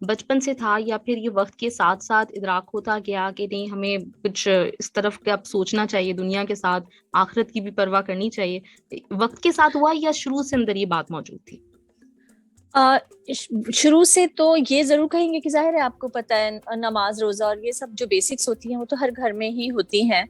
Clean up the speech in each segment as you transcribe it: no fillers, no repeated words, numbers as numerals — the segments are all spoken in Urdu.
بچپن سے تھا یا پھر یہ وقت کے ساتھ ساتھ ادراک ہوتا گیا کہ نہیں ہمیں کچھ اس طرف کا اب سوچنا چاہیے، دنیا کے ساتھ آخرت کی بھی پرواہ کرنی چاہیے، وقت کے ساتھ ہوا یا شروع سے اندر یہ بات موجود تھی؟ شروع سے تو یہ ضرور کہیں گے کہ ظاہر ہے آپ کو پتہ ہے نماز روزہ اور یہ سب جو بیسکس ہوتی ہیں وہ تو ہر گھر میں ہی ہوتی ہیں.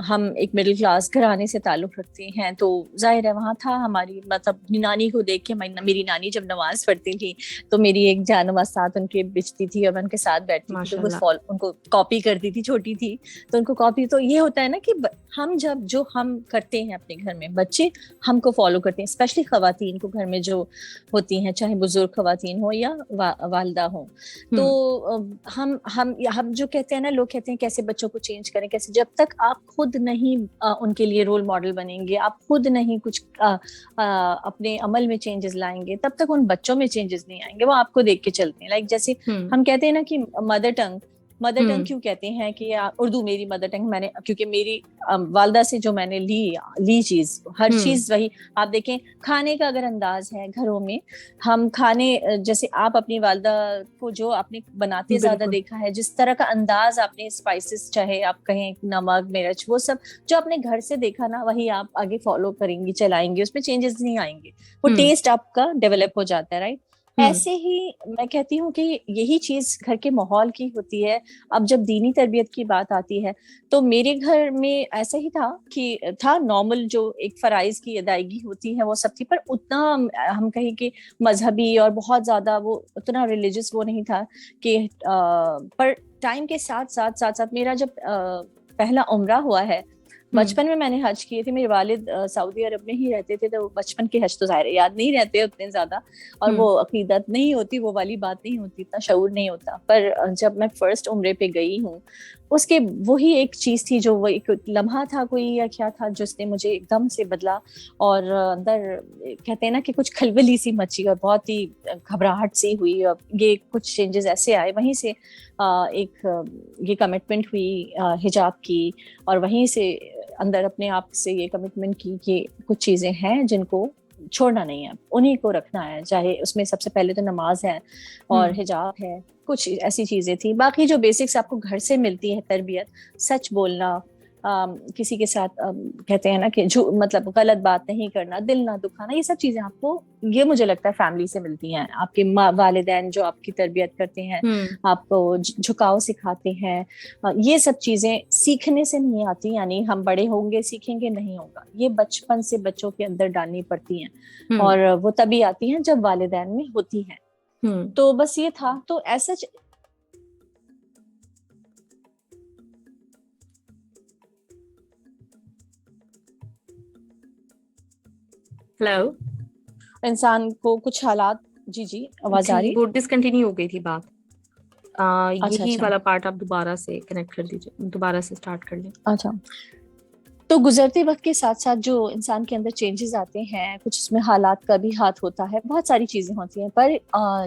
ہم ایک مڈل کلاس گھرانے سے تعلق رکھتے ہیں تو ظاہر ہے وہاں تھا ہماری مطلب نانی کو دیکھ کے. میری نانی جب نماز پڑھتی تھی تو میری ایک جان نماز ساتھ ان کے بچتی تھی اور میں ان کے ساتھ بیٹھتی تھی تو ماشاء اللہ. ان کو کاپی کرتی تھی. چھوٹی تھی تو ان کو کاپی. تو یہ ہوتا ہے نا کہ ہم جب جو ہم کرتے ہیں اپنے گھر میں بچے ہم کو فالو کرتے ہیں, اسپیشلی خواتین کو گھر میں جو ہوتی ہیں چاہے بزرگ خواتین ہو یا والدہ ہوں. تو ہم جو کہتے ہیں نا, لوگ کہتے ہیں کیسے بچوں کو چینج کریں کیسے, جب تک آپ خود نہیں ان کے لیے رول ماڈل بنیں گے, آپ خود نہیں کچھ اپنے عمل میں چینجز لائیں گے, تب تک ان بچوں میں چینجز نہیں آئیں گے. وہ آپ کو دیکھ کے چلتے ہیں. لائک جیسے ہم کہتے ہیں نا کہ مدر ٹنگ کیوں کہتے ہیں کہ اردو میری مدر ٹنگ, میں نے کیونکہ میری والدہ سے جو میں نے لی چیز ہر چیز وہی. آپ دیکھیں کھانے کا اگر انداز ہے گھروں میں, ہم کھانے جیسے آپ اپنی والدہ کو جو آپ نے بناتے زیادہ دیکھا ہے, جس طرح کا انداز آپ نے اسپائسز چاہے آپ کہیں نمک مرچ وہ سب جو آپ نے گھر سے دیکھا نا وہی آپ آگے فالو کریں گی چلائیں گے, اس میں چینجز نہیں آئیں گے, وہ ٹیسٹ آپ کا ڈیولپ ہو جاتا ہے. رائٹ, ایسے ہی میں کہتی ہوں کہ یہی چیز گھر کے ماحول کی ہوتی ہے. اب جب دینی تربیت کی بات آتی ہے تو میرے گھر میں ایسا ہی تھا کہ تھا نارمل جو ایک فرائض کی ادائیگی ہوتی ہے وہ سب تھی, پر اتنا ہم کہیں کہ مذہبی اور بہت زیادہ وہ اتنا ریلیجس وہ نہیں تھا کہ پر ٹائم کے ساتھ میرا جب پہلا عمرہ ہوا ہے, بچپن میں نے حج کیے تھے. میرے والد سعودی عرب میں ہی رہتے تھے تو بچپن کے حج تو ظاہر یاد نہیں رہتے اتنے زیادہ, اور وہ عقیدت نہیں ہوتی, وہ والی بات نہیں ہوتی, اتنا شعور نہیں ہوتا. پر جب میں فرسٹ عمرے پہ گئی ہوں, اس کے وہی ایک چیز تھی جو وہ ایک لمحہ تھا کوئی یا کیا تھا جس نے مجھے ایک دم سے بدلا, اور اندر کہتے ہیں نا کہ کچھ کھلبلی سی مچی اور بہت ہی گھبراہٹ سی ہوئی, اور یہ کچھ چینجز ایسے آئے. وہیں سے ایک یہ کمٹمنٹ ہوئی حجاب کی, اور وہیں سے اندر اپنے آپ سے یہ کمٹمنٹ کی کہ کچھ چیزیں ہیں جن کو چھوڑنا نہیں ہے, انہیں کو رکھنا ہے. چاہے اس میں سب سے پہلے تو نماز ہے اور حجاب ہے, کچھ ایسی چیزیں تھیں. باقی جو بیسکس آپ کو گھر سے ملتی ہے تربیت, سچ بولنا, کسی کے ساتھ کہتے ہیں نا کہ مطلب غلط بات نہیں کرنا, دل نہ دکھانا, یہ سب چیزیں آپ کو یہ مجھے لگتا ہے فیملی سے ملتی ہیں. آپ کے والدین جو آپ کی تربیت کرتے ہیں, آپ کو جھکاؤ سکھاتے ہیں, یہ سب چیزیں سیکھنے سے نہیں آتی. یعنی ہم بڑے ہوں گے سیکھیں گے نہیں ہوگا, یہ بچپن سے بچوں کے اندر ڈالنی پڑتی ہیں, اور وہ تبھی آتی ہیں جب والدین میں ہوتی ہیں. تو بس یہ تھا. تو ایسا ہیلو, انسان کو کچھ حالات. جی آواز آ رہی, وہ ڈسکنٹینیو ہو گئی تھی بات. یہی اچھا والا پارٹ آپ دوبارہ سے کنیکٹ کر دیجیے, دوبارہ سے اسٹارٹ کر لیں. اچھا. تو گزرتے وقت کے ساتھ ساتھ جو انسان کے اندر چینجز آتے ہیں, کچھ اس میں حالات کا بھی ہاتھ ہوتا ہے, بہت ساری چیزیں ہوتی ہیں. پر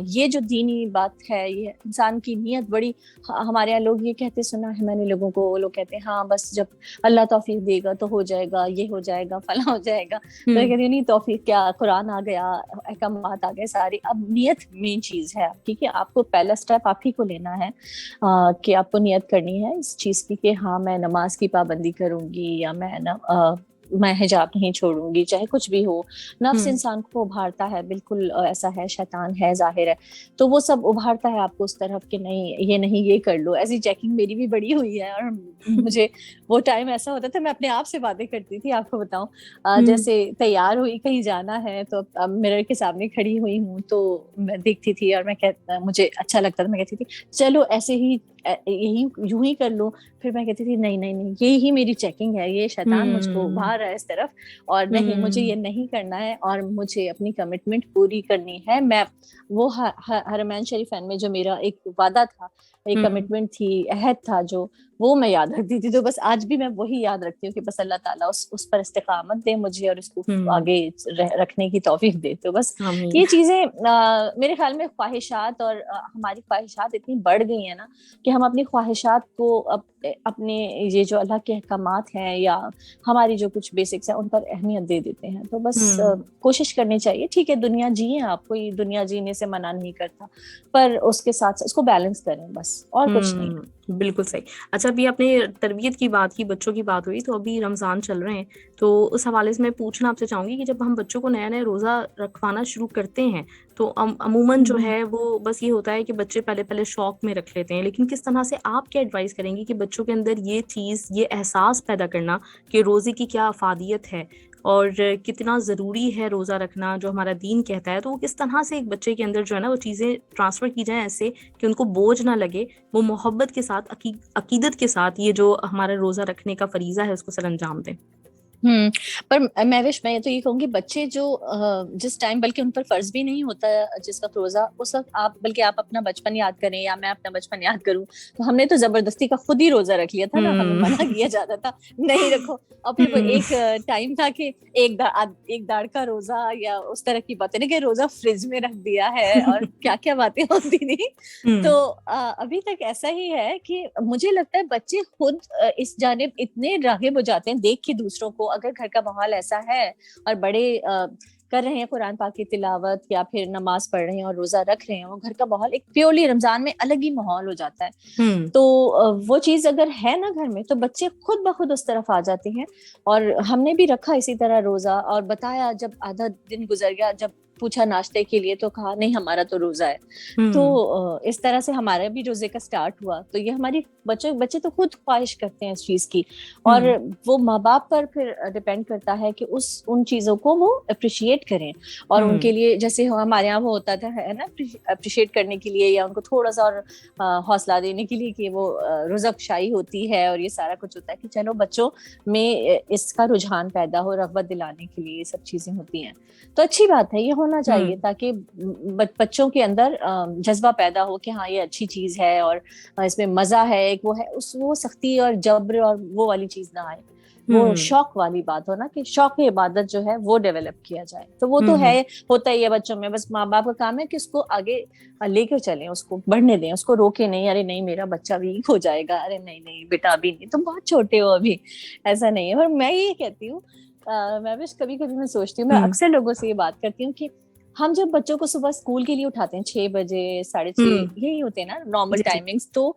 یہ جو دینی بات ہے, یہ انسان کی نیت بڑی. ہمارے یہاں لوگ یہ کہتے سنا ہے میں نے لوگوں کو, وہ لوگ کہتے ہیں ہاں بس جب اللہ توفیق دے گا تو ہو جائے گا, یہ ہو جائے گا, فلاں ہو جائے گا. تو کہتے ہیں نہیں توفیق کیا, قرآن آ گیا, احکامات آ گئے سارے. اب نیت مین چیز ہے, ٹھیک ہے, آپ کو پہلا اسٹیپ آپ ہی کو لینا ہے کہ آپ کو نیت کرنی ہے اس چیز کی کہ ہاں میں نماز کی پابندی کروں گی, یا میں حجاب نہیں چھوڑوں گی, چاہے کچھ بھی ہو. نفس انسان کو ابھارتا ہے, بالکل ایسا ہے, شیطان ہے ظاہر ہے, تو وہ سب ابھارتا ہے آپ کو اس طرف کہ نہیں یہ کر لو. ایسی چیکنگ میری بھی بڑی ہوئی ہے, اور مجھے وہ ٹائم ایسا ہوتا تھا میں اپنے آپ سے باتیں کرتی تھی. آپ کو بتاؤں, جیسے تیار ہوئی کہیں جانا ہے تو مرر کے سامنے کھڑی ہوئی ہوں تو میں دیکھتی تھی, اور مجھے اچھا لگتا تھا, میں کہتی تھی چلو ایسے ہی یوں ہی کر لو. پھر میں کہتی تھی نہیں یہی میری چیکنگ ہے, یہ شیطان مجھ کو ابھار رہا ہے اس طرف, اور نہیں مجھے یہ نہیں کرنا ہے, اور مجھے اپنی کمٹمنٹ پوری کرنی ہے. میں وہ حرمین شریفین میں جو میرا ایک وعدہ تھا, ایک کمٹمنٹ تھی, عہد تھا, جو وہ میں یاد رکھتی تھی. تو بس آج بھی میں وہی یاد رکھتی ہوں کہ بس اللہ تعالیٰ اس پر استقامت دے مجھے اور اس کو آگے رکھنے کی توفیق دے. تو بس یہ چیزیں میرے خیال میں خواہشات اور ہماری خواہشات اتنی بڑھ گئی ہیں نا کہ ہم اپنی خواہشات کو اپنے یہ جو اللہ کے احکامات ہیں یا ہماری جو کچھ بیسکس ہیں ان پر اہمیت دے دیتے ہیں. تو بس کوشش کرنی چاہیے. ٹھیک ہے دنیا جیے, آپ کوئی دنیا جینے سے منع نہیں کرتا, پر اس کے ساتھ اس کو بیلنس کریں بس, اور کچھ نہیں. بالکل صحیح. اچھا ابھی آپ نے تربیت کی بات کی, بچوں کی بات ہوئی, تو ابھی رمضان چل رہے ہیں, تو اس حوالے سے میں پوچھنا آپ سے چاہوں گی کہ جب ہم بچوں کو نیا نیا روزہ رکھوانا شروع کرتے ہیں تو عموماً جو ہے وہ بس یہ ہوتا ہے کہ بچے پہلے شوق میں رکھ لیتے ہیں, لیکن کس طرح سے آپ کیا ایڈوائز کریں گی کہ بچوں کے اندر یہ چیز, یہ احساس پیدا کرنا کہ روزے کی کیا افادیت ہے اور کتنا ضروری ہے روزہ رکھنا جو ہمارا دین کہتا ہے, تو وہ کس طرح سے ایک بچے کے اندر جو ہے نا وہ چیزیں ٹرانسفر کی جائیں ایسے کہ ان کو بوجھ نہ لگے, وہ محبت کے ساتھ, عقیدت کے ساتھ یہ جو ہمارا روزہ رکھنے کا فریضہ ہے اس کو سر انجام دیں. پر میں تو یہ کہوں گی بچے جو جس ٹائم, بلکہ ان پر فرض بھی نہیں ہوتا جس وقت روزہ, اس وقت بلکہ آپ اپنا بچپن یاد کریں یا میں اپنا بچپن یاد کروں, تو ہم نے تو زبردستی کا خود ہی روزہ رکھ لیا تھا نا, ہمیں منع کیا جاتا تھا نہیں رکھو, اور پھر وہ ایک ٹائم تھا کہ ایک داڑ کا روزہ یا اس طرح کی باتیں, کہ روزہ فریج میں رکھ دیا ہے اور کیا کیا باتیں ہوتی تھی. تو ابھی تک ایسا ہی ہے کہ مجھے لگتا ہے بچے خود اس جانب اتنے راغب ہو جاتے ہیں دیکھ کے دوسروں کو, اگر گھر کا ماحول ایسا ہے اور بڑے کر رہے ہیں قرآن پاک کی تلاوت یا پھر نماز پڑھ رہے ہیں اور روزہ رکھ رہے ہیں, وہ گھر کا ماحول ایک پیورلی رمضان میں الگ ہی ماحول ہو جاتا ہے. تو وہ چیز اگر ہے نا گھر میں, تو بچے خود بخود اس طرف آ جاتے ہیں. اور ہم نے بھی رکھا اسی طرح روزہ, اور بتایا جب آدھا دن گزر گیا, جب پوچھا ناشتے کے لیے تو کہا نہیں ہمارا تو روزہ ہے. تو اس طرح سے ہمارا بھی روزے کا سٹارٹ ہوا. تو یہ ہماری بچے تو خود خواہش کرتے ہیں اس چیز کی, اور وہ ماں باپ پر پھر ڈپینڈ کرتا ہے کہ ان چیزوں کو وہ اپریشیٹ کریں, اور ان کے لیے جیسے ہمارے یہاں وہ ہوتا تھا ہے نا, اپریشیٹ کرنے کے لیے یا ان کو تھوڑا سا اور حوصلہ دینے کے لیے کہ وہ روزہ افشائی ہوتی ہے اور یہ سارا کچھ ہوتا ہے کہ چلو بچوں میں اس کا رجحان پیدا ہو, رغبت دلانے کے لیے یہ سب چیزیں ہوتی ہیں. تو اچھی بات ہے, یہ ہونا چاہیے تاکہ بچوں کے اندر جذبہ پیدا ہو کہ ہاں یہ اچھی چیز ہے اور اس میں مزہ ہے, ایک وہ ہے وہ سختی اور جبر اور وہ والی چیز نہ آئے, وہ شوق والی بات ہو نا کہ شوق عبادت جو ہے وہ ڈیولپ کیا جائے. تو وہ تو ہے, ہوتا ہی ہے بچوں میں, بس ماں باپ کا کام ہے کہ اس کو آگے لے کر چلیں, اس کو بڑھنے دیں, اس کو روکے نہیں, ارے نہیں میرا بچہ ویک ہو جائے گا, ارے نہیں بیٹا ابھی نہیں, تم بہت چھوٹے ہو ابھی, ایسا نہیں ہے. اور میں یہ کہتی ہوں, میں بھی کبھی میں سوچتی ہوں, میں اکثر لوگوں سے یہ بات کرتی ہوں کہ ہم جب بچوں کو صبح اسکول کے لیے اٹھاتے ہیں 6 بجے 6:30 یہی ہوتے ہیں نا نارمل ٹائمنگز, تو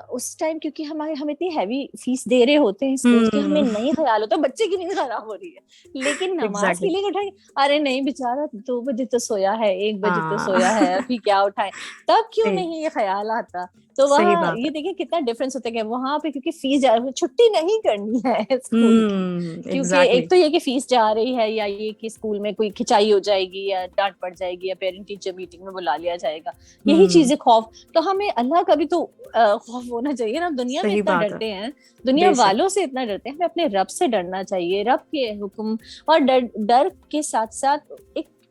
اس ٹائم کیونکہ ہم اتنی ہیوی فیس دے رہے ہوتے ہیں اسکول کی, ہمیں نہیں خیال ہوتا بچے کی نیند خراب ہو رہی ہے, لیکن نماز کے لیے اٹھائیں, ارے نہیں بیچارہ 2 بجے تو سویا ہے, 1 بجے تو سویا ہے, ابھی کیا اٹھائیں, تب کیوں نہیں یہ خیال آتا. تو وہاں یہ دیکھیں کتنا ڈفرینس ہوتا ہے کہ وہاں پہ کیونکہ فیس چھٹی نہیں کرنی ہے اسکول کی, کیونکہ ایک تو یہ کہ فیس جا رہی ہے, یا یہ کہ اسکول میں کوئی کھچائی ہو جائے گی یا ڈانٹ پڑ جائے گی یا پیرنٹ ٹیچر میٹنگ میں بلا لیا جائے گا, یہی چیزیں خوف. تو ہمیں اللہ کا بھی تو خوف ہونا چاہیے نا, دنیا میں اتنا ڈرتے ہیں, دنیا والوں سے اتنا ڈرتے ہیں, ہمیں اپنے رب سے ڈرنا چاہیے, رب کے حکم اور ڈر کے ساتھ ساتھ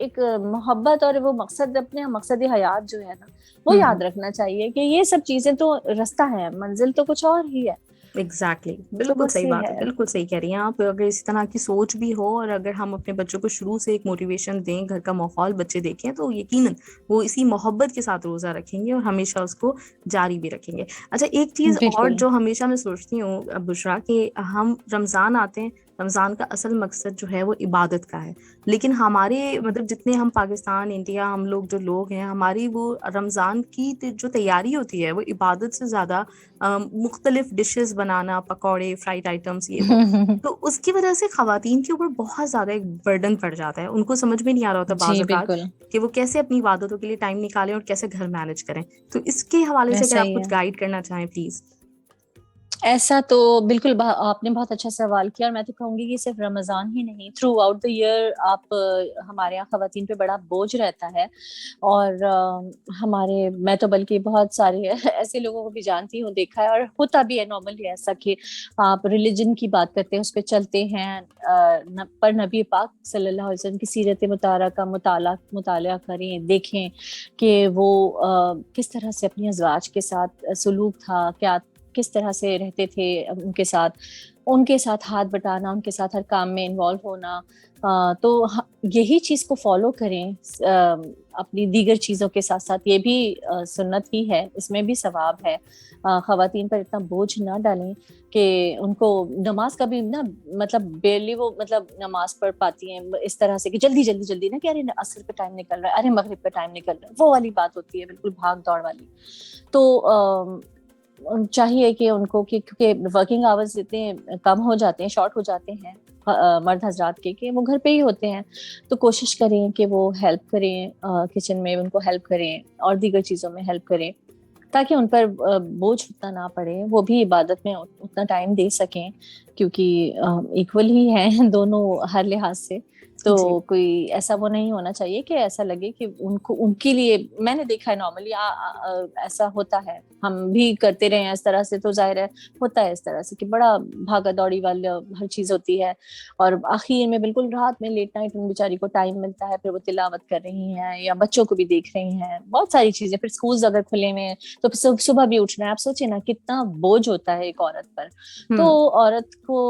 ایک محبت اور وہ مقصد, اپنے مقصد حیات جو ہے نا وہ یاد رکھنا چاہیے کہ یہ سب چیزیں تو رستہ ہے, منزل تو کچھ اور ہی ہے. ایگزیکٹلی, بالکل صحیح بات ہے, بالکل صحیح کہہ رہی ہیں آپ. اگر اس طرح کی سوچ بھی ہو اور اگر ہم اپنے بچوں کو شروع سے ایک موٹیویشن دیں, گھر کا ماحول بچے دیکھیں, تو یقیناً وہ اسی محبت کے ساتھ روزہ رکھیں گے اور ہمیشہ اس کو جاری بھی رکھیں گے. اچھا ایک چیز اور جو ہمیشہ میں سوچتی ہوں بشرا, کہ ہم رمضان آتے ہیں, رمضان کا اصل مقصد جو ہے وہ عبادت کا ہے, لیکن ہمارے مطلب جتنے ہم پاکستان انڈیا ہم لوگ ہیں, ہماری وہ رمضان کی جو تیاری ہوتی ہے وہ عبادت سے زیادہ مختلف ڈشز بنانا, پکوڑے, فرائڈ آئٹمس, یہ وہ, تو اس کی وجہ سے خواتین کے اوپر بہت زیادہ ایک برڈن پڑ جاتا ہے. ان کو سمجھ میں نہیں آ رہا ہوتا بعض اوقات کہ وہ کیسے اپنی عبادتوں کے لیے ٹائم نکالیں اور کیسے گھر مینج کریں. تو اس کے حوالے سے اگر آپ کچھ گائیڈ کرنا چاہیں پلیز. ایسا تو بالکل آپ نے بہت اچھا سوال کیا, اور میں تو کہوں گی کہ صرف رمضان ہی نہیں, تھرو آؤٹ دا ایئر آپ ہمارے یہاں خواتین پہ بڑا بوجھ رہتا ہے. اور میں تو بلکہ بہت سارے ایسے لوگوں کو بھی جانتی ہوں, دیکھا ہے, اور ہوتا بھی ہے نارملی ایسا کہ آپ ریلیجن کی بات کرتے ہیں, اس پہ چلتے ہیں, پر نبی پاک صلی اللہ علیہ وسلم کی سیرت مطہرہ کا مطالعہ کریں, دیکھیں کہ وہ کس طرح سے اپنی ازواج کے ساتھ سلوک تھا, کس طرح سے رہتے تھے ان کے ساتھ ہاتھ بٹانا، ان کے ساتھ ہر کام میں انوالو ہونا. تو یہی چیز کو فالو کریں اپنی دیگر چیزوں کے ساتھ ساتھ. یہ بھی سنت ہی ہے، اس میں بھی ثواب ہے. خواتین پر اتنا بوجھ نہ ڈالیں کہ ان کو نماز کا بھی نا مطلب بیرلی وہ مطلب نماز پڑھ پاتی ہیں اس طرح سے کہ جلدی جلدی جلدی نا کہ ارے عصر کا ٹائم نکل رہا ہے، ارے مغرب کا ٹائم نکل رہا ہے، وہ والی بات ہوتی ہے بالکل بھاگ دوڑ والی. تو چاہیے کہ ان کو کیونکہ ورکنگ آورز اتنے کم ہو جاتے ہیں، شارٹ ہو جاتے ہیں مرد حضرات کے کہ وہ گھر پہ ہی ہوتے ہیں، تو کوشش کریں کہ وہ ہیلپ کریں کچن میں، ان کو ہیلپ کریں اور دیگر چیزوں میں ہیلپ کریں تاکہ ان پر بوجھ اتنا نہ پڑے، وہ بھی عبادت میں اتنا ٹائم دے سکیں کیونکہ ایکول ہی ہیں دونوں ہر لحاظ سے. تو کوئی ایسا وہ نہیں ہونا چاہیے کہ ایسا لگے کہ ان کے لیے. میں نے دیکھا ہے نارملی ایسا ہوتا ہے، ہم بھی کرتے رہے ہیں اس طرح سے، تو ظاہر ہے ہوتا ہے اس طرح سے کہ بڑا بھاگا دوڑی والا ہر چیز ہوتی ہے اور آخر میں بالکل رات میں لیٹ نائٹ ان بیچاری کو ٹائم ملتا ہے، پھر وہ تلاوت کر رہی ہیں یا بچوں کو بھی دیکھ رہی ہیں، بہت ساری چیزیں. پھر اسکولز اگر کھلے ہوئے ہیں تو صبح بھی اٹھنا ہے. آپ سوچیں نا کتنا بوجھ ہوتا ہے ایک عورت پر. تو عورت کو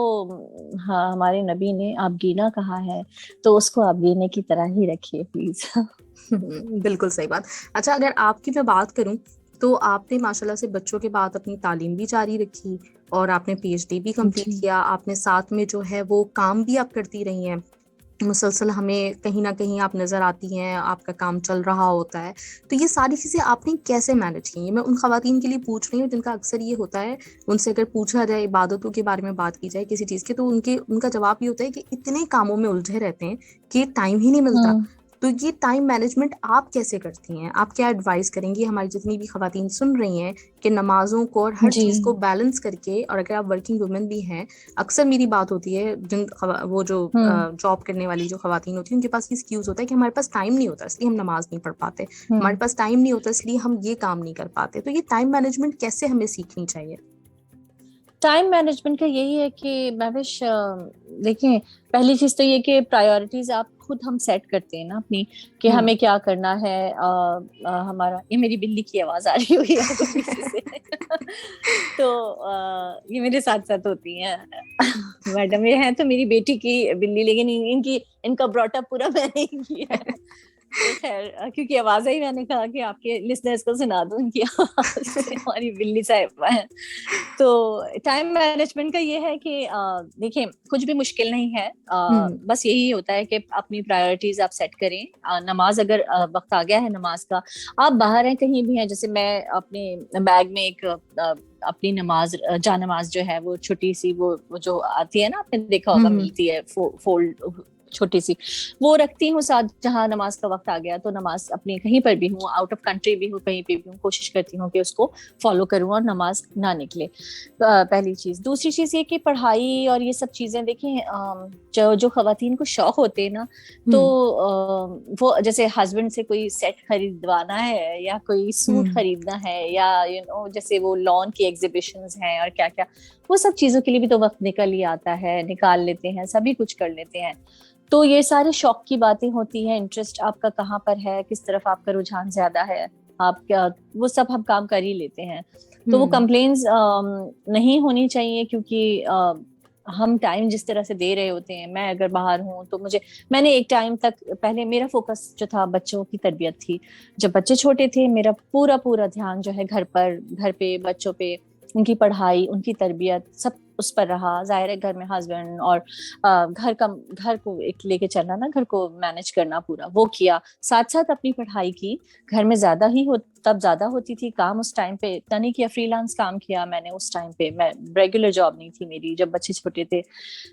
ہمارے نبی نے آپ گینا کہا ہے، تو اس کو آپ گینے کی طرح ہی رکھیے پلیز. بالکل صحیح بات. اچھا اگر آپ کی میں بات کروں تو آپ نے ماشاء اللہ سے بچوں کے بعد اپنی تعلیم بھی جاری رکھی اور آپ نے پی ایچ ڈی بھی کمپلیٹ جی کیا. آپ نے ساتھ میں جو ہے وہ کام بھی آپ کرتی رہی ہیں مسلسل، ہمیں کہیں نہ کہیں آپ نظر آتی ہیں، آپ کا کام چل رہا ہوتا ہے. تو یہ ساری چیزیں آپ نے کیسے مینج کی ہیں؟ میں ان خواتین کے لیے پوچھ رہی ہوں جن کا اکثر یہ ہوتا ہے، ان سے اگر پوچھا جائے عبادتوں کے بارے میں بات کی جائے کسی چیز کے، تو ان کا جواب یہ ہوتا ہے کہ اتنے کاموں میں الجھے رہتے ہیں کہ ٹائم ہی نہیں ملتا. تو یہ ٹائم مینجمنٹ آپ کیسے کرتی ہیں؟ آپ کیا ایڈوائز کریں گی ہماری جتنی بھی خواتین سن رہی ہیں کہ نمازوں کو اور ہر جی چیز کو بیلنس کر کے، اور اگر آپ ورکنگ وومن بھی ہیں، اکثر میری بات ہوتی ہے وہ جو جاب کرنے والی جو خواتین ہوتی ہیں ان کے پاس یہ ایکسکیوز ہوتا ہے کہ ہمارے پاس ٹائم نہیں ہوتا اس لیے ہم نماز نہیں پڑھ پاتے، ہمارے پاس ٹائم نہیں ہوتا اس لیے ہم یہ کام نہیں کر پاتے. تو یہ ٹائم مینجمنٹ کیسے ہمیں سیکھنی چاہیے؟ ٹائم مینجمنٹ کا یہی ہے کہ مہوش دیکھیں، پہلی چیز تو یہ کہ پرائیورٹیز آپ خود ہم سیٹ کرتے ہیں نا اپنی کہ ہمیں کیا کرنا ہے. ہمارا یہ میری بلی کی آواز آ رہی ہوئی ہے آپ کو پیچھے سے تو یہ میرے ساتھ ساتھ ہوتی ہیں میڈم. یہ ہے تو میری بیٹی کی بلی، لیکن ان کا براٹ اپ پورا میں نے کیا ہے. تو خیر کیونکہ آوازیں ہی میں نے کہا کہ آپ کے لسنرز کو سنا دوں ان کی آواز سے، ہماری بلی صاحبہ ہے. تو ٹائم مینجمنٹ کا یہ ہے کہ دیکھیں کچھ بھی مشکل نہیں ہے، بس یہی ہوتا ہے کہ اپنی پرائیورٹیز آپ سیٹ کریں. نماز اگر وقت آ گیا ہے نماز کا، آپ باہر ہیں کہیں بھی ہیں، جیسے میں اپنے بیگ میں ایک اپنی نماز جا نماز جو ہے وہ چھوٹی سی وہ جو آتی ہے نا، آپ نے دیکھا ہوگا ملتی ہے فولڈ چھوٹی سی، وہ رکھتی ہوں ساتھ. جہاں نماز کا وقت آ گیا تو نماز اپنی کہیں پر بھی ہوں، آؤٹ آف کنٹری بھی ہوں، کہیں پہ بھی ہوں، کوشش کرتی ہوں کہ اس کو فالو کروں اور نماز نہ نکلے. پہلی چیز. دوسری چیز یہ کہ پڑھائی اور یہ سب چیزیں دیکھیں جو خواتین کو شوق ہوتے ہیں نا، تو وہ جیسے ہسبینڈ سے کوئی سیٹ خریدوانا ہے یا کوئی سوٹ خریدنا ہے یا جیسے وہ لان کی ایگزیبیشنز ہیں اور کیا کیا، وہ سب چیزوں کے لیے بھی تو وقت نکل ہی آتا ہے، نکال لیتے ہیں، سبھی کچھ کر لیتے ہیں. تو یہ سارے شوق کی باتیں ہوتی ہیں. انٹرسٹ آپ کا کہاں پر ہے، کس طرف آپ کا رجحان زیادہ ہے، آپ کیا، وہ سب ہم کام کر ہی لیتے ہیں. تو وہ کمپلینز نہیں ہونی چاہیے کیونکہ ہم ٹائم جس طرح سے دے رہے ہوتے ہیں. میں اگر باہر ہوں تو میں نے ایک ٹائم تک پہلے میرا فوکس جو تھا بچوں کی تربیت تھی. جب بچے چھوٹے تھے میرا پورا دھیان جو ہے گھر پہ بچوں پہ، ان کی پڑھائی، ان کی تربیت، سب اس پر رہا. ظاہر ہے گھر میں ہسبینڈ اور گھر کو ایک لے کے چلنا نا، گھر کو مینج کرنا پورا، وہ کیا. ساتھ ساتھ اپنی پڑھائی کی. گھر میں تب زیادہ ہوتی تھی کام اس ٹائم پہ، اتنا نہیں کیا فری لانس کام کیا میں نے اس ٹائم پہ. میں ریگولر جاب نہیں تھی میری جب بچے چھوٹے تھے،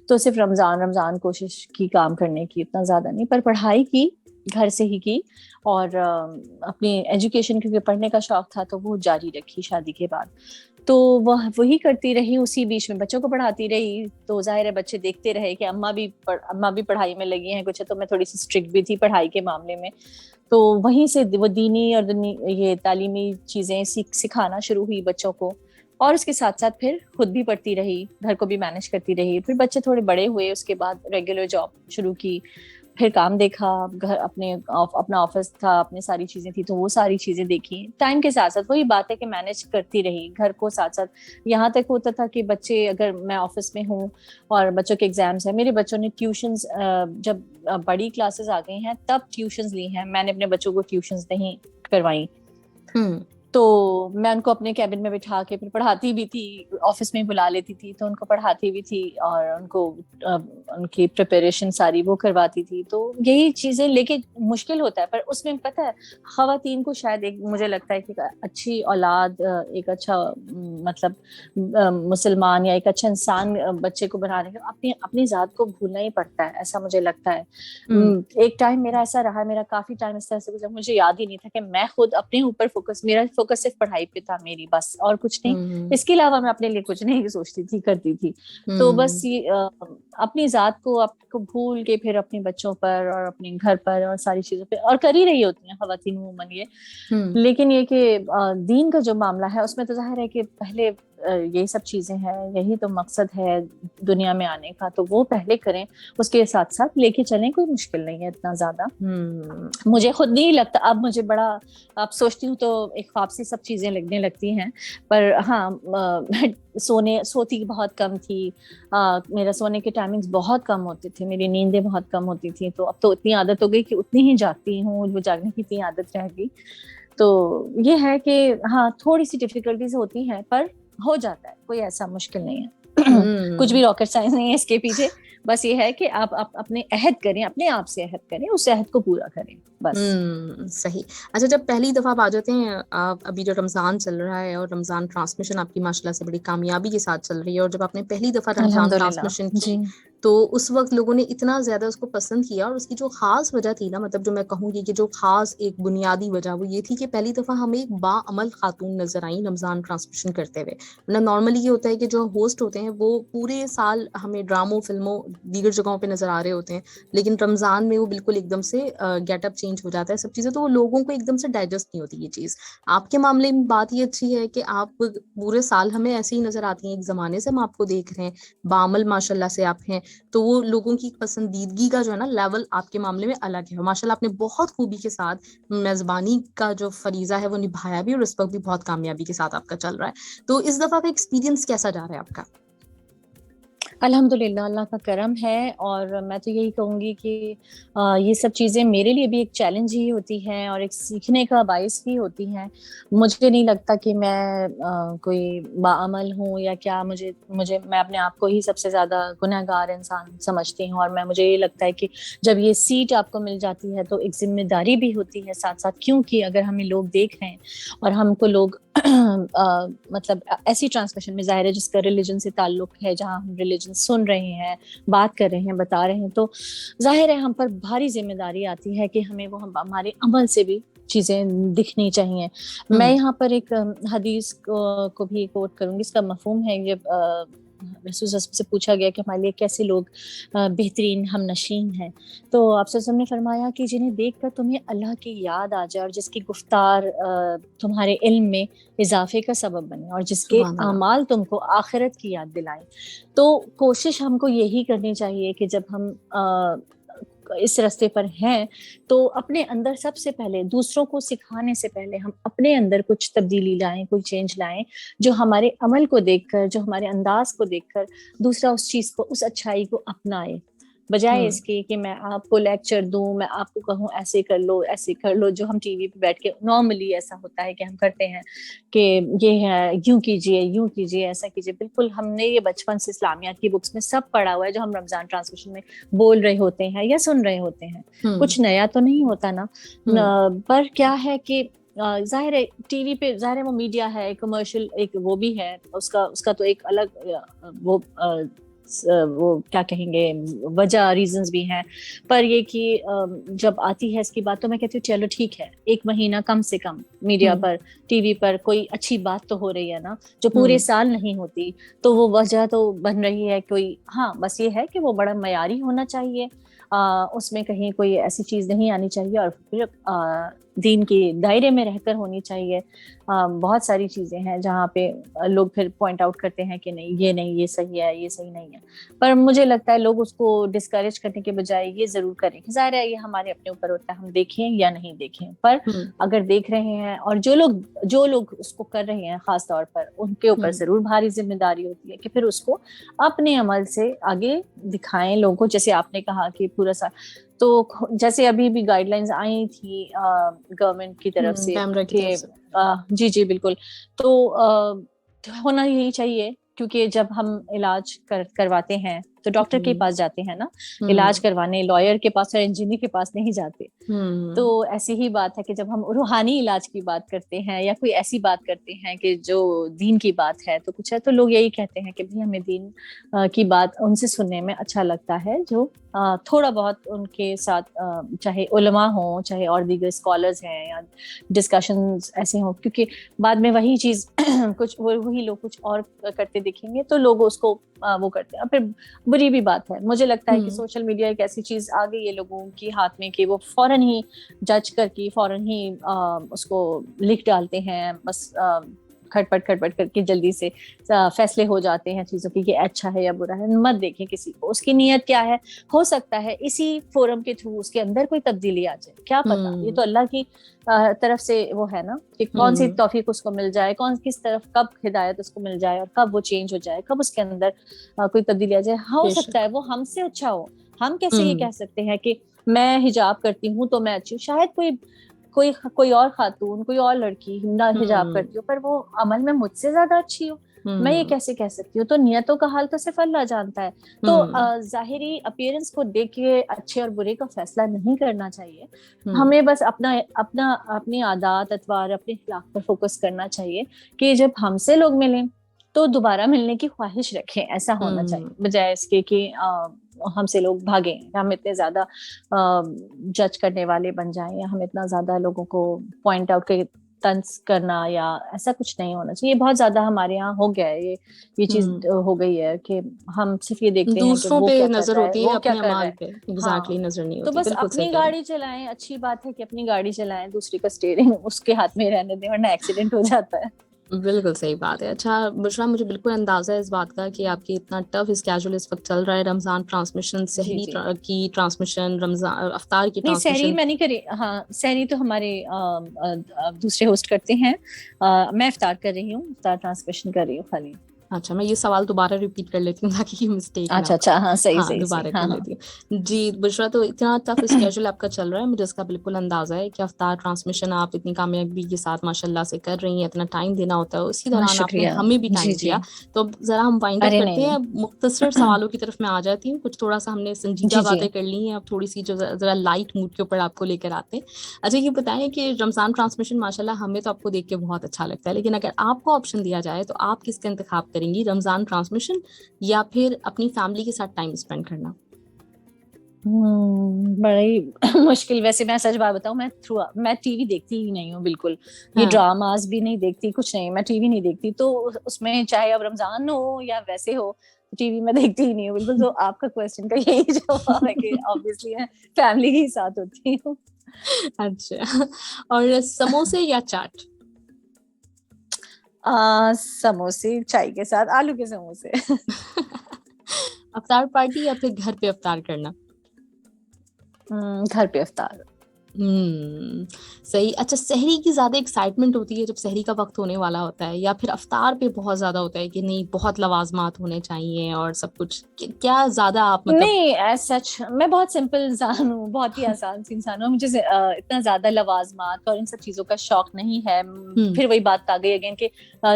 تو صرف رمضان کوشش کی کام کرنے کی، اتنا زیادہ نہیں. پر پڑھائی کی گھر سے ہی کی، اور اپنی ایجوکیشن کیونکہ پڑھنے کا شوق تھا تو وہ جاری رکھی شادی کے بعد. تو وہی کرتی رہی، اسی بیچ میں بچوں کو پڑھاتی رہی. تو ظاہر ہے بچے دیکھتے رہے کہ اماں بھی پڑھائی میں لگی ہیں کچھ. تو میں تھوڑی سی اسٹرکٹ بھی تھی پڑھائی کے معاملے میں، تو وہیں سے وہ دینی اور یہ تعلیمی چیزیں سکھانا شروع ہوئی بچوں کو. اور اس کے ساتھ ساتھ پھر خود بھی پڑھتی رہی، گھر کو بھی مینج کرتی رہی. پھر بچے تھوڑے بڑے ہوئے، اس کے بعد ریگولر جاب شروع کی. پھر کام دیکھا، گھر اپنا آفس تھا، اپنی ساری چیزیں تھی تو وہ ساری چیزیں دیکھی. ٹائم کے ساتھ ساتھ وہی بات ہے کہ مینیج کرتی رہی گھر کو ساتھ ساتھ. یہاں تک ہوتا تھا کہ بچے، اگر میں آفس میں ہوں اور بچوں کے ایگزامس ہیں، میرے بچوں نے ٹیوشنز جب بڑی کلاسز آ گئی ہیں تب ٹیوشنز لی ہیں. میں نے اپنے بچوں کو ٹیوشنز نہیں کروائی. تو میں ان کو اپنے کیبن میں بٹھا کے پھر پڑھاتی بھی تھی، آفس میں بلا لیتی تھی تو ان کو پڑھاتی بھی تھی اور ان کو ان کی پریپریشن ساری وہ کرواتی تھی. تو یہی چیزیں، لیکن مشکل ہوتا ہے. پر اس میں پتہ ہے خواتین کو شاید ایک مجھے لگتا ہے کہ اچھی اولاد، ایک اچھا مطلب مسلمان یا ایک اچھا انسان بچے کو بنانے کا اپنی ذات کو بھولنا ہی پڑتا ہے، ایسا مجھے لگتا ہے. ایک ٹائم میرا ایسا رہا، میرا کافی ٹائم اس طرح سے گزرا، مجھے یاد ہی نہیں تھا کہ میں خود اپنے اوپر میرا فوکس صرف پڑھائی پہ تھا میری، بس اور کچھ نہیں. اس کے علاوہ میں اپنے لیے کچھ نہیں سوچتی تھی، کرتی تھی. تو بس یہ اپنی ذات کو بھول کے پھر اپنے بچوں پر اور اپنے گھر پر اور ساری چیزوں پہ اور کر ہی رہی ہوتی ہیں خواتین عموماً یہ. لیکن یہ کہ دین کا جو معاملہ ہے اس میں تو ظاہر ہے کہ پہلے یہی سب چیزیں ہیں، یہی تو مقصد ہے دنیا میں آنے کا، تو وہ پہلے کریں، اس کے ساتھ ساتھ لے کے چلیں. کوئی مشکل نہیں ہے اتنا زیادہ. مجھے خود نہیں لگتا، اب مجھے بڑا اب سوچتی ہوں تو ایک خواب سی سب چیزیں لگنے لگتی ہیں. پر ہاں سوتی بہت کم تھی، میرا سونے کے ٹائمنگز بہت کم ہوتے تھے، میری نیندیں بہت کم ہوتی تھیں. تو اب تو اتنی عادت ہو گئی کہ اتنی ہی جاگتی ہوں، وہ جاگنے کی اتنی عادت رہ گئی. تو یہ ہے کہ ہاں تھوڑی سی ڈیفیکلٹیز ہوتی ہیں پر ہو جاتا ہے، کوئی ایسا مشکل نہیں ہے. کچھ بھی راکٹ سائنس نہیں ہے اس کے پیچھے. بس یہ ہے کہ آپ اپنے عہد کریں، اپنے آپ سے عہد کریں، اس عہد کو پورا کریں بس. صحیح. اچھا، جب پہلی دفعہ آپ آ جاتے ہیں، ابھی جو رمضان چل رہا ہے اور رمضان ٹرانسمیشن آپ کی ماشاءاللہ سے بڑی کامیابی کے ساتھ چل رہی ہے، اور جب آپ نے پہلی دفعہ رمضان الحمدللہ ٹرانسمیشن کی جی. تو اس وقت لوگوں نے اتنا زیادہ اس کو پسند کیا، اور اس کی جو خاص وجہ تھی نا، مطلب جو میں کہوں گی کہ جو خاص ایک بنیادی وجہ وہ یہ تھی کہ پہلی دفعہ ہمیں ایک باعمل خاتون نظر آئیں رمضان ٹرانسمیشن کرتے ہوئے. نارملی یہ ہوتا ہے کہ جو ہوسٹ ہوتے ہیں وہ پورے سال ہمیں ڈراموں، فلموں، دیگر جگہوں پہ نظر آ رہے ہوتے ہیں، لیکن رمضان میں وہ بالکل ایک دم سے گیٹ اپ چینج ہو جاتا ہے سب چیزیں، تو وہ لوگوں کو ایک دم سے ڈائجسٹ نہیں ہوتی یہ چیز. آپ کے معاملے میں بات یہ اچھی ہے کہ آپ پورے سال ہمیں ایسے ہی نظر آتی ہیں، ایک زمانے سے ہم آپ کو دیکھ رہے ہیں، بعمل ماشاءاللہ سے آپ ہیں، تو وہ لوگوں کی پسندیدگی کا جو ہے نا لیول آپ کے معاملے میں الگ ہے. ماشاءاللہ آپ نے بہت خوبی کے ساتھ میزبانی کا جو فریضہ ہے وہ نبھایا بھی، اور اس وقت بھی بہت کامیابی کے ساتھ آپ کا چل رہا ہے. تو اس دفعہ کا ایکسپیرینس کیسا جا رہا ہے آپ کا؟ الحمدللہ اللہ کا کرم ہے. اور میں تو یہی کہوں گی کہ یہ سب چیزیں میرے لیے بھی ایک چیلنج ہی ہوتی ہیں اور ایک سیکھنے کا باعث بھی ہوتی ہیں. مجھے نہیں لگتا کہ میں کوئی باعمل ہوں یا کیا. میں اپنے آپ کو ہی سب سے زیادہ گنہگار انسان سمجھتی ہوں. اور مجھے یہ لگتا ہے کہ جب یہ سیٹ آپ کو مل جاتی ہے تو ایک ذمہ داری بھی ہوتی ہے ساتھ ساتھ، کیونکہ اگر ہمیں لوگ دیکھ رہے ہیں اور ہم کو لوگ مطلب ایسی ٹرانسمیشن میں ظاہر ہے جس کا ریلیجن سے تعلق ہے، جہاں ہم ریلیجن سن رہے ہیں، بات کر رہے ہیں، بتا رہے ہیں، تو ظاہر ہے ہم پر بھاری ذمہ داری آتی ہے کہ ہمیں وہ ہمارے عمل سے بھی چیزیں دکھنی چاہیے. میں یہاں پر ایک حدیث کو بھی کوٹ کروں گی. اس کا مفہوم ہے، جب رسول صلی اللہ علیہ وسلم سے پوچھا گیا کہ ہمارے لیے کیسے لوگ بہترین ہم نشین ہیں، تو آپ صلی اللہ علیہ وسلم نے فرمایا کہ جنہیں دیکھ کر تمہیں اللہ کی یاد آ جائے اور جس کی گفتار تمہارے علم میں اضافے کا سبب بنے اور جس کے سبحان اللہ. اعمال تم کو آخرت کی یاد دلائیں. تو کوشش ہم کو یہی کرنی چاہیے کہ جب ہم اس راستے پر ہیں تو اپنے اندر سب سے پہلے، دوسروں کو سکھانے سے پہلے، ہم اپنے اندر کچھ تبدیلی لائیں، کوئی چینج لائیں، جو ہمارے عمل کو دیکھ کر، جو ہمارے انداز کو دیکھ کر دوسرا اس چیز کو، اس اچھائی کو اپنائے، بجائے اس کے کہ میں آپ کو لیکچر دوں، میں آپ کو کہوں ایسے کر لو، ایسے کر لو، جو ہم ٹی وی پہ بیٹھ کے نارملی ایسا ہوتا ہے کہ ہم کرتے ہیں کہ یہ ہے یوں کیجئے، یوں کیجئے، ایسا کیجئے. بالکل ہم نے یہ بچپن سے اسلامیات کی بکس میں سب پڑھا ہوا ہے جو ہم رمضان ٹرانسمیشن میں بول رہے ہوتے ہیں یا سن رہے ہوتے ہیں. کچھ نیا تو نہیں ہوتا نا. پر کیا ہے کہ ظاہر ہے ٹی وی پہ ظاہر ہے وہ میڈیا ہے، کمرشل ایک وہ بھی ہے، اس کا تو ایک الگ وہ کیا کہیں گے وجہ، ریزنز بھی ہیں. پر یہ کہ جب آتی ہے اس کی بات تو میں کہتی ہوں چلو ٹھیک ہے، ایک مہینہ کم سے کم میڈیا پر، ٹی وی پر کوئی اچھی بات تو ہو رہی ہے نا، جو پورے سال نہیں ہوتی. تو وہ وجہ تو بن رہی ہے کوئی. ہاں بس یہ ہے کہ وہ بڑا معیاری ہونا چاہیے، اس میں کہیں کوئی ایسی چیز نہیں آنی چاہیے. اور پھر دین کے دائرے میں رہ کر ہونی چاہیے. بہت ساری چیزیں ہیں جہاں پہ لوگ پھر پوائنٹ آؤٹ کرتے ہیں کہ نہیں یہ صحیح ہے, یہ صحیح نہیں ہے, پر مجھے لگتا ہے لوگ اس کو ڈسکریج کرنے کے بجائے یہ ضرور کریں کہ ظاہر ہے یہ ہمارے اپنے اوپر ہوتا ہے, ہم دیکھیں یا نہیں دیکھیں, پر اگر دیکھ رہے ہیں اور جو لوگ اس کو کر رہے ہیں خاص طور پر ان کے اوپر ضرور بھاری ذمہ داری ہوتی ہے کہ پھر اس کو اپنے عمل سے آگے دکھائیں لوگوں کو. جیسے آپ نے کہا کہ پورا سا تو جیسے ابھی بھی گائیڈ لائنز آئی تھی گورنمنٹ کی طرف سے کہ جی بالکل, تو ہونا یہی چاہیے کیونکہ جب ہم علاج کرواتے ہیں تو ڈاکٹر کے پاس جاتے ہیں نا علاج کروانے, لائر کے پاس اور انجینئر کے پاس نہیں جاتے. تو ایسی ہی بات ہے کہ جب ہم روحانی علاج کی بات کرتے ہیں یا کوئی ایسی بات کرتے ہیں کہ جو دین کی بات ہے تو کچھ ہے, تو لوگ یہی کہتے ہیں کہ بھئی ہمیں دین کی بات ان سے سننے میں اچھا لگتا ہے جو تھوڑا بہت ان کے ساتھ چاہے علماء ہوں چاہے اور دیگر اسکالرز ہیں یا ڈسکشنز ایسے ہوں, کیونکہ بعد میں وہی چیز کچھ وہی لوگ کچھ اور کرتے دکھیں گے تو لوگ اس کو وہ کرتے ہیں. پھر بری بھی بات ہے, مجھے لگتا ہے کہ سوشل میڈیا ایک ایسی چیز آ گئی ہے لوگوں کے ہاتھ میں کہ وہ فوراً ہی جج کر کے فوراً ہی اس کو لکھ ڈالتے ہیں, بس کھٹپٹ کر کے جلدی سے فیصلے ہو جاتے ہیں چیزوں کی کہ اچھا ہے یا برا ہے. مت دیکھیں کسی کو, اس کی نیت کیا ہے, ہو سکتا ہے اسی فورم کے تھرو اس کے اندر کوئی تبدیلی آ جائے, کیا پتا, یہ تو اللہ کی طرف سے وہ ہے نا کہ کون سی توفیق اس کو مل جائے, کس طرف کب ہدایت اس کو مل جائے اور کب وہ چینج ہو جائے, کب اس کے اندر کوئی تبدیلی آ جائے. ہو سکتا ہے وہ ہم سے اچھا ہو. ہم کیسے یہ کہہ سکتے ہیں کہ میں حجاب کرتی ہوں تو میں اچھی ہوں, شاید کوئی اور خاتون کوئی اور لڑکی نہ حجاب کرتی ہو پر وہ عمل میں مجھ سے زیادہ اچھی ہو, میں یہ کیسے کہہ سکتی ہوں. تو نیتوں کا حال تو صرف اللہ جانتا ہے. تو ظاہری اپیرنس کو دیکھ کے اچھے اور برے کا فیصلہ نہیں کرنا چاہیے. ہمیں بس اپنی عادات اطوار اپنے اخلاق پر فوکس کرنا چاہیے کہ جب ہم سے لوگ ملیں تو دوبارہ ملنے کی خواہش رکھیں, ایسا ہونا چاہیے, بجائے اس کے کہ ہم سے لوگ بھاگیں, ہم اتنے زیادہ جج کرنے والے بن جائیں یا ہم اتنا زیادہ لوگوں کو پوائنٹ آؤٹ کے طنز کرنا, یا ایسا کچھ نہیں ہونا چاہیے. بہت زیادہ ہمارے یہاں ہو گیا ہے یہ چیز ہو گئی ہے کہ ہم صرف یہ دیکھتے ہیں کہ وہ کیا کر رہا ہے, وہ کیا کر رہا ہے. ہاں, تو بس اپنی گاڑی چلائیں, اچھی بات ہے کہ اپنی گاڑی چلائیں, دوسری کا اسٹیئرنگ اس کے ہاتھ میں رہنے دیں ورنہ ایکسیڈنٹ ہو جاتا ہے. بالکل صحیح بات ہے. اچھا بشرا, مجھے بالکل اندازہ ہے اس بات کا کہ آپ کی اتنا ٹف اسکیجول اس وقت چل رہا ہے. رمضان ٹرانسمیشن, سحری کی ٹرانسمیشن, رمضان افطار کی نہیں سحری ٹرانسمیشن. میں نہیں کری, ہاں سحری تو ہمارے دوسرے ہوسٹ کرتے ہیں, میں افطار کر رہی ہوں, افطار ٹرانسمیشن کر رہی ہوں خالی. اچھا, میں یہ سوال دوبارہ ریپیٹ کر لیتی ہوں تاکہ یہ مسٹیک نہ ہو. اچھا ہاں صحیح دوبارہ کر ہاں لیتی ہوں. جی بشرا, تو اتنا ٹف اسکیجول آپ کا چل رہا ہے, مجھے اس کا بالکل اندازہ ہے کہ افطار ٹرانسمیشن آپ اتنی کامیابی کے ساتھ ماشاء اللہ سے کر رہی ہیں, اتنا ٹائم دینا ہوتا ہے, اسی دوران آپ نے شکریہ. ہمیں بھی ٹائم جی دیا. تو ذرا ہم وائنڈ اپ ارے کرتے ہیں, نہیں مختصر سوالوں کی طرف میں آ جاتی ہوں. کچھ تھوڑا سا ہم نے سنجیدہ جی باتیں کر لی ہیں, اب تھوڑی سی جو ذرا لائٹ موڈ کے اوپر آپ کو لے کر آتے ہیں. اچھا یہ بتائیں کہ رمضان ٹرانسمیشن ماشاءاللہ ہمیں تو آپ کو دیکھ کے بہت اچھا لگتا ہے, لیکن اگر آپ کو آپشن دیا جائے تو آپ کس کا انتخاب کریں گی, رمضان ٹرانسمیشن یا پھر اپنی فیملی کے ساتھ ٹائم اسپینڈ کرنا؟ بڑی مشکل. ویسے میں سچ بات بتاؤں, میں ٹی وی دیکھتی ہی نہیں ہوں بالکل, یہ ہاں. ڈراماز بھی نہیں دیکھتی, کچھ نہیں, میں ٹی وی نہیں دیکھتی. تو اس میں چاہے اب رمضان ہو یا ویسے ہو ٹی وی میں دیکھتی ہی نہیں ہوں بالکل. تو آپ کا کوشچن کا یہی جواب ہے کہ obviously میں فیملی کے ساتھ ہوتی ہوں. اچھا, اور سموسے یا چاٹ؟ سموسے چائے کے ساتھ, آلو کے سموسے. افطار پارٹی یا پھر گھر پہ افطار کرنا؟ گھر پہ افطار. صحیح. اچھا, سحری کی زیادہ ایکسائٹمنٹ ہوتی ہے جب سحری کا وقت ہونے والا ہوتا ہے, یا پھر افطار پہ بہت زیادہ ہوتا ہے کہ نہیں بہت لوازمات ہونے چاہیے اور سب کچھ, کیا زیادہ آپ مطلب؟ نہیں ایز سچ میں بہت سمپل انسان ہوں, بہت ہی آسان سی انسان ہوں. مجھے اتنا زیادہ لوازمات اور ان سب چیزوں کا شوق نہیں ہے. پھر وہی بات آ گئی اگین کہ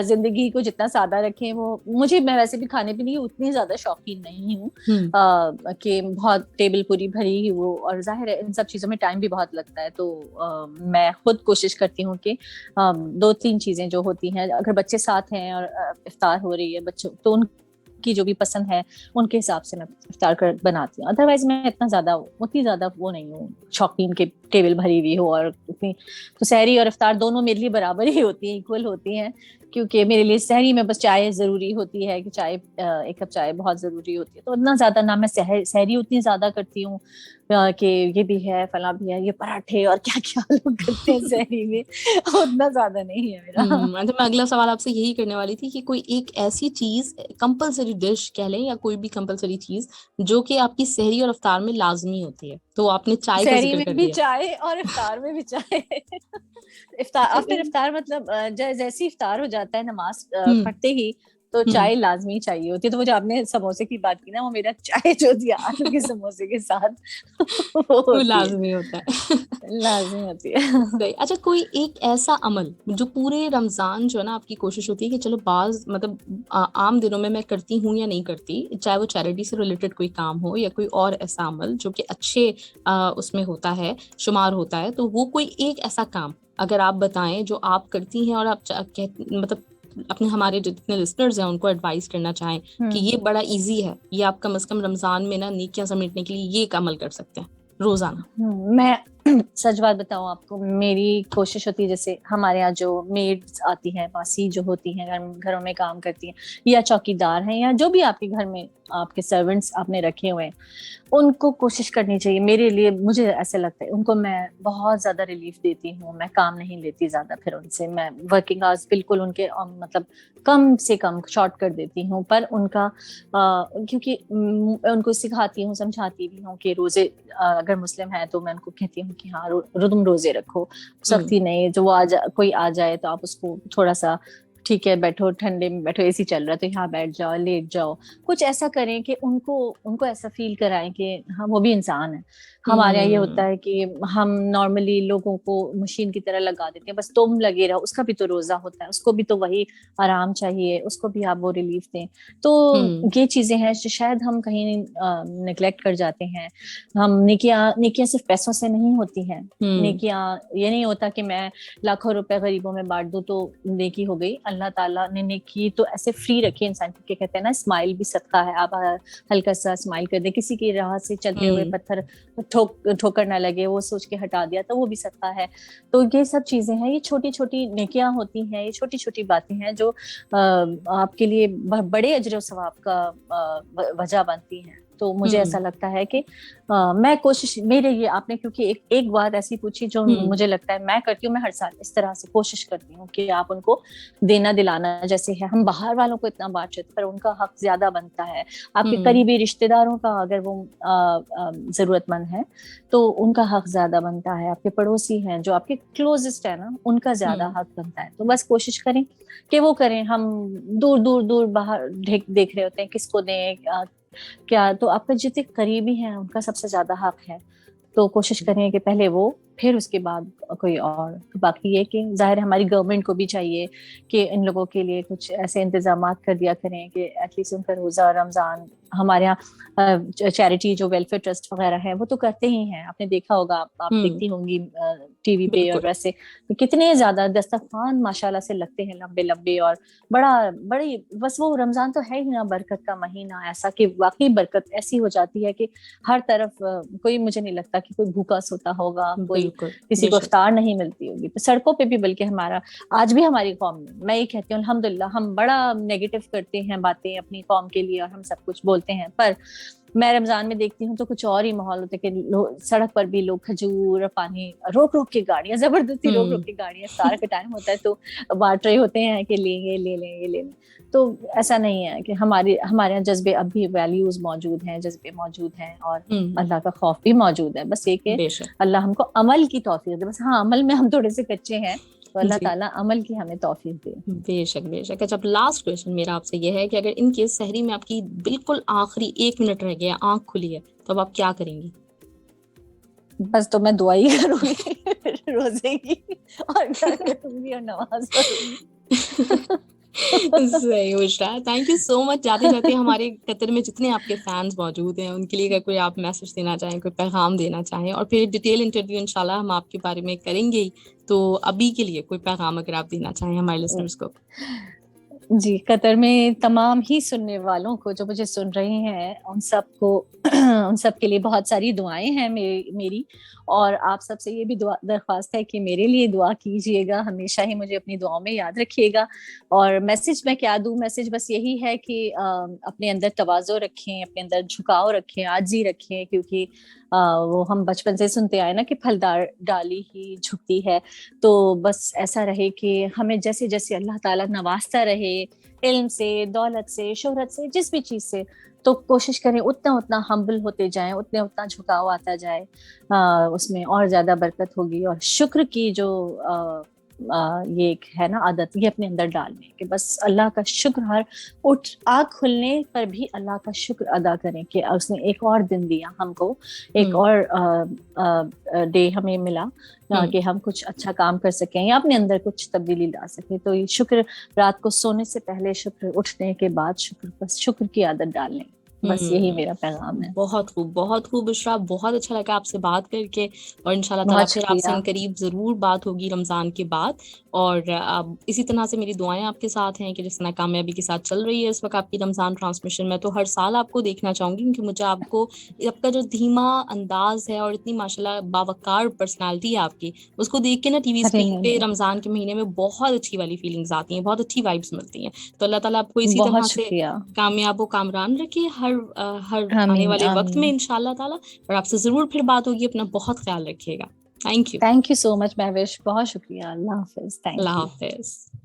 زندگی کو جتنا سادہ رکھیں وہ مجھے, میں ویسے بھی کھانے پینے کی اتنی زیادہ شوقین نہیں ہوں کہ بہت ٹیبل پوری بھری ہو, اور ظاہر ہے ان سب چیزوں میں ٹائم بھی بہت لگتا ہے. تو میں خود کوشش کرتی ہوں کہ 2-3 چیزیں جو ہوتی ہیں, اگر بچے ساتھ ہیں اور افطار ہو رہی ہے بچوں, تو ان کی جو بھی پسند ہے ان کے حساب سے میں افطار بناتی ہوں. ادروائز میں اتنی زیادہ وہ نہیں ہوں شوقین کے ٹیبل بھری ہوئی ہو, اور اتنی تو سحری اور افطار دونوں میرے لیے برابر ہی ہوتی ہیں, ایکول ہوتی ہیں. کیونکہ میرے لیے سحری میں بس چائے ضروری ہوتی ہے, کہ چائے ایک کپ چائے بہت ضروری ہوتی ہے. تو اتنا زیادہ نہ میں سحری اتنی زیادہ کرتی ہوں, کہ یہ بھی ہے فلاں بھی ہے, یہ پراٹھے اور کیا کیا لوگ کرتے ہیں سحری میں, اتنا زیادہ نہیں ہے میرا. تو میں اگلا سوال آپ سے یہی کرنے والی تھی کہ کوئی ایک ایسی چیز, کمپلسری ڈش کہہ لیں یا کوئی بھی کمپلسری چیز جو کہ آپ کی سحری اور افطار میں لازمی ہوتی ہے. تو آپ نے چائے کا سحری ذکر میں کر بھی دیا. چائے اور افطار میں بھی چائے. افطار آفٹر افطار مطلب جیسے افطار ہو جاتا ہے نماز پڑھتے ہی تو چائے لازمی چاہیے ہوتی ہے. تو وہ جو آپ نے سموسے کی بات کی نا, وہ میرا چائے جو دیا آلو کے سموسے کے ساتھ وہ وہ ہوتی ہے, لازمی ہوتا ہے. لازمی ہوتی ہے. صحیح. اچھا, کوئی ایک ایسا عمل جو پورے رمضان جو ہے نا آپ کی کوشش ہوتی ہے کہ چلو بعض مطلب عام دنوں میں کرتی ہوں یا نہیں کرتی, چاہے وہ چیریٹی سے ریلیٹڈ کوئی کام ہو یا کوئی اور ایسا عمل جو کہ اچھے اس میں ہوتا ہے, شمار ہوتا ہے, تو وہ کوئی ایک ایسا کام اگر آپ بتائیں جو آپ کرتی ہیں اور آپ مطلب اپنے ہمارے جتنے لسنرز ہیں ان کو ایڈوائز کرنا چاہیں کہ یہ بڑا ایزی ہے, یہ آپ کم از کم رمضان میں نا نیکیاں سمیٹنے کے لیے یہ ایک عمل کر سکتے ہیں روزانہ. میں سچ بات بتاؤں آپ کو, میری کوشش ہوتی ہے جیسے ہمارے یہاں جو میڈس آتی ہیں, باسی جو ہوتی ہیں گھروں میں کام کرتی ہیں, یا چوکیدار ہیں, یا جو بھی آپ کے گھر میں آپ کے سرونٹس آپ نے رکھے ہوئے ہیں, ان کو کوشش کرنی چاہیے. میرے لیے مجھے ایسا لگتا ہے ان کو میں بہت زیادہ ریلیف دیتی ہوں. میں کام نہیں لیتی زیادہ, پھر ان سے میں ورکنگ آورس بالکل ان کے مطلب کم سے کم شارٹ کر دیتی ہوں. پر ان کا کیونکہ ان کو سکھاتی ہوں, سمجھاتی بھی ہوں کہ روزے اگر مسلم ہے تو میں ان کو کہتی ہوں کہ ہاں تم روزے رکھو, سختی نہیں. جو وہ کوئی آ جائے تو آپ اس کو تھوڑا سا ٹھیک ہے بیٹھو, ٹھنڈے میں بیٹھو, اے سی چل رہا ہے تو یہاں بیٹھ جاؤ, لیٹ جاؤ, کچھ ایسا کریں کہ ان کو ایسا فیل کرائیں کہ ہاں وہ بھی انسان ہے. ہمارے یہاں یہ ہوتا ہے کہ ہم نارملی لوگوں کو مشین کی طرح لگا دیتے ہیں, بس تم لگے رہو, اس کا بھی تو روزہ ہوتا ہے, اس کو بھی تو وہی آرام چاہیے, اس کو بھی آپ وہ ریلیف دیں. تو یہ چیزیں ہیں جو شاید ہم کہیں نگلیکٹ کر جاتے ہیں. ہم نیکیاں صرف پیسوں سے نہیں ہوتی ہیں. نیکیاں یہ نہیں ہوتا کہ میں لاکھوں روپے غریبوں میں بانٹ دوں تو نیکی ہو گئی. اللہ تعالیٰ نے نیکی تو ایسے فری رکھی انسان کی, کہتے ہیں نا اسمائل بھی صدقہ ہے. آپ ہلکا سا اسمائل کر دیں, کسی کی راہ سے چلتے ہوئے پتھر ٹھوکر نہ لگے, وہ سوچ کے ہٹا دیا تو وہ بھی صدقہ ہے. تو یہ سب چیزیں ہیں, یہ چھوٹی چھوٹی نیکیاں ہوتی ہیں, یہ چھوٹی چھوٹی باتیں ہیں جو آپ کے لیے بڑے اجر و ثواب کا وجہ بنتی ہیں. تو مجھے ایسا لگتا ہے کہ میں کوشش, میرے یہ آپ نے کیونکہ ایک بات ایسی پوچھی جو مجھے لگتا ہے میں کرتی ہوں, میں ہر سال اس طرح سے کوشش کرتی ہوں کہ آپ ان کو دینا دلانا, جیسے ہے ہم باہر والوں کو اتنا بانٹتے پر ان کا حق زیادہ بنتا ہے. آپ کے قریبی رشتے داروں کا اگر وہ ضرورت مند ہے تو ان کا حق زیادہ بنتا ہے. آپ کے پڑوسی ہیں جو آپ کے کلوزسٹ ہے نا, ان کا زیادہ حق بنتا ہے. تو بس کوشش کریں کہ وہ کریں. ہم دور دور دور باہر دیکھ رہے ہوتے ہیں کس کو دیں کیا, تو آپ کے جتنے قریبی ہیں ان کا سب سے زیادہ حق ہے. تو کوشش کریں کہ پہلے وہ, پھر اس کے بعد کوئی اور. باقی یہ کہ ظاہر ہماری گورنمنٹ کو بھی چاہیے کہ ان لوگوں کے لیے کچھ ایسے انتظامات کر دیا کریں کہ ایٹ لیسٹ ان کا روزہ رمضان, ہمارے یہاں چیریٹی جو ویلفیئر ٹرسٹ وغیرہ ہیں وہ تو کرتے ہی ہیں. آپ نے دیکھا ہوگا, آپ دیکھتی ہوں گی ٹی وی پہ, اور ویسے کتنے زیادہ دسترخوان ماشاءاللہ سے لگتے ہیں لمبے لمبے, اور بڑی بس وہ رمضان تو ہے ہی نا برکت کا مہینہ, ایسا کہ واقعی برکت ایسی ہو جاتی ہے کہ ہر طرف کوئی, مجھے نہیں لگتا کہ کوئی بھوکا سوتا ہوگا, کوئی کسی کو افطار نہیں ملتی ہوگی. تو سڑکوں پہ بھی بلکہ ہمارا آج بھی ہماری قوم میں یہ کہتی ہوں الحمدللہ, ہم بڑا نیگیٹو کرتے ہیں باتیں اپنی قوم کے لیے اور ہم سب کچھ بولتے ہیں, پر میں رمضان میں دیکھتی ہوں تو کچھ اور ہی ماحول ہوتا ہے کہ سڑک پر بھی لوگ کھجور اور پانی روک روک کے گاڑیاں, زبردستی روک روک کے گاڑیاں, افطار کا ٹائم ہوتا ہے تو بانٹ رہے ہوتے ہیں کہ لیں گے, لے لیں, یہ لے لیں. تو ایسا نہیں ہے کہ ہمارے یہاں جذبے اب بھی ویلیوز موجود ہیں, جذبے موجود ہیں, اور اللہ کا خوف بھی موجود ہے. بس یہ کہ اللہ ہم کو عمل کی توفیق دے. بس ہاں, عمل میں ہم تھوڑے سے کچے ہیں, تو اللہ تعالیٰ عمل کی ہمیں توفیق دے. بے شک بے شک. اچھا, لاسٹ کویشچن میرا آپ سے یہ ہے کہ اگر ان کیس سحری میں آپ کی بالکل آخری 1 منٹ رہ گیا, آنکھ کھلی ہے, تو اب آپ کیا کریں گی؟ بس تو میں دعا ہی کروں گی روزے کی, اور کیا کروں گی, اور نماز پڑھوں گی. صحیح بشرا, تھینک یو سو مچ. جاتے جاتے ہمارے قطر میں جتنے آپ کے فینس موجود ہیں ان کے لیے اگر کوئی آپ میسج دینا چاہیں, کوئی پیغام دینا چاہیں, اور پھر ڈیٹیل انٹرویو انشاءاللہ ہم آپ کے بارے میں کریں گے ہی, تو ابھی کے لیے کوئی پیغام اگر آپ دینا چاہیں ہمارے لسنرز کو. جی، قطر میں تمام ہی سننے والوں کو جو مجھے سن رہے ہیں ان سب کو ان سب کے لیے بہت ساری دعائیں ہیں میری، اور آپ سب سے یہ بھی درخواست ہے کہ میرے لیے دعا کیجیے گا، ہمیشہ ہی مجھے اپنی دعاؤں میں یاد رکھیے گا۔ اور میسج میں کیا دوں، میسج بس یہی ہے کہ اپنے اندر تواضع رکھیں، اپنے اندر جھکاؤ رکھیں، عاجزی رکھیں، کیونکہ وہ ہم بچپن سے سنتے آئے نا کہ پھلدار ڈالی ہی جھکتی ہے۔ تو بس ایسا رہے کہ ہمیں جیسے جیسے اللہ تعالیٰ نوازتا رہے علم سے، دولت سے، شہرت سے، جس بھی چیز سے، تو کوشش کریں اتنا اتنا ہمبل ہوتے جائیں، اتنا جھکاؤ آتا جائے، اس میں اور زیادہ برکت ہوگی۔ اور شکر کی جو یہ ایک ہے نا عادت، یہ اپنے اندر ڈالنے کہ بس اللہ کا شکر، ہر آنکھ کھلنے پر بھی اللہ کا شکر ادا کریں کہ اس نے ایک اور دن دیا ہم کو، ایک اور ڈے ہمیں ملا کہ ہم کچھ اچھا کام کر سکیں یا اپنے اندر کچھ تبدیلی لا سکیں۔ تو یہ شکر، رات کو سونے سے پہلے شکر، اٹھنے کے بعد شکر، بس شکر کی عادت ڈالیں، بس یہی میرا پیغام ہے۔ بہت خوب، بہت خوب بشرا، بہت اچھا لگا آپ سے بات کر کے، اور انشاءاللہ تعالیٰ بہت پھر آپ سے شکریہ، ان قریب ضرور بات ہوگی رمضان کے بعد۔ اور اسی طرح سے میری دعائیں آپ کے ساتھ ہیں کہ جس طرح کامیابی کے ساتھ چل رہی ہے اس وقت آپ کی رمضان ٹرانسمیشن میں، تو ہر سال آپ کو دیکھنا چاہوں گی، کیونکہ مجھے آپ کو، آپ کا جو دھیما انداز ہے اور اتنی ماشاءاللہ باوقار پرسنالٹی ہے آپ کی، اس کو دیکھ کے نا ٹی وی ارے اسکرین پہ نہیں، رمضان کے مہینے میں بہت اچھی والی فیلنگز آتی ہیں، بہت اچھی وائبس ملتی ہیں۔ تو اللہ تعالیٰ آپ کو اسی بہت طرح سے شکریہ، کامیاب و کامران رکھے ہر آنے آمین والے وقت میں آمین۔ انشاءاللہ تعالیٰ۔ اور آپ سے ضرور پھر بات ہوگی، اپنا بہت خیال رکھیے گا۔ Thank you, thank you so much Mahwish, بہت شکریہ، اللہ حافظ، اللہ تھینک یو۔ حافظ۔